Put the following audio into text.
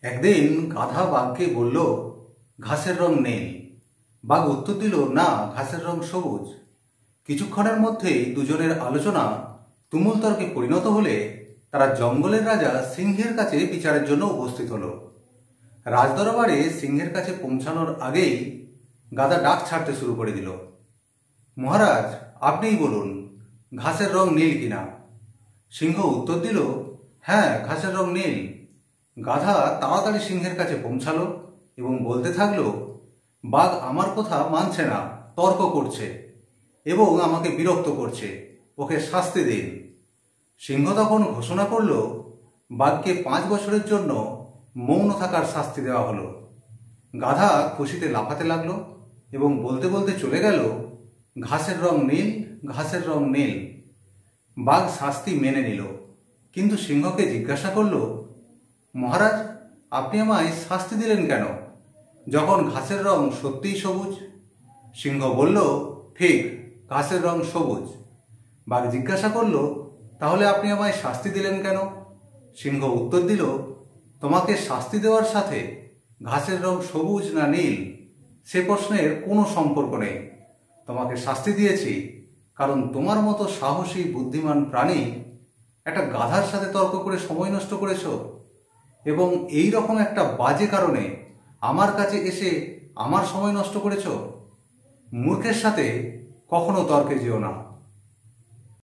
একদিন গাধা বাঘকে বলল, ঘাসের রং নীল। বাঘ উত্তর দিল, না, ঘাসের রং সবুজ। কিছুক্ষণের মধ্যেই দুজনের আলোচনা তুমুল তর্কে পরিণত হলে তারা জঙ্গলের রাজা সিংহের কাছে বিচারের জন্য উপস্থিত হলো। রাজদরবারে সিংহের কাছে পৌঁছানোর আগেই গাধা ডাক ছাড়তে শুরু করে দিল, মহারাজ, আপনিই বলুন, ঘাসের রং নীল কিনা? সিংহ উত্তর দিল, হ্যাঁ, ঘাসের রং নীল। গাধা তাড়াতাড়ি সিংহের কাছে পৌঁছালো এবং বলতে থাকলো, বাঘ আমার কথা মানছে না, তর্ক করছে এবং আমাকে বিরক্ত করছে, ওকে শাস্তি দিন। সিংহ তখন ঘোষণা করল, বাঘকে 5 বছরের জন্য মৌন থাকার শাস্তি দেওয়া হলো। গাধা খুশিতে লাফাতে লাগলো এবং বলতে বলতে চলে গেল, ঘাসের রং নীল, ঘাসের রং নীল। বাঘ শাস্তি মেনে নিল, কিন্তু সিংহকে জিজ্ঞাসা করল, মহারাজ, আপনি আমায় শাস্তি দিলেন কেন, যখন ঘাসের রং সত্যিই সবুজ? সিংহ বলল, ঠিক, ঘাসের রং সবুজ। বাঘ জিজ্ঞাসা করল, তাহলে আপনি আমায় শাস্তি দিলেন কেন? সিংহ উত্তর দিল, তোমাকে শাস্তি দেওয়ার সাথে ঘাসের রং সবুজ না নীল সে প্রশ্নের কোনো সম্পর্ক নেই। তোমাকে শাস্তি দিয়েছি কারণ তোমার মতো সাহসী বুদ্ধিমান প্রাণী একটা গাধার সাথে তর্ক করে সময় নষ্ট করেছ এবং এই রকম একটা বাজে কারণে আমার কাছে এসে আমার সময় নষ্ট করেছ। মূর্খের সাথে কখনো তর্কে যেও না।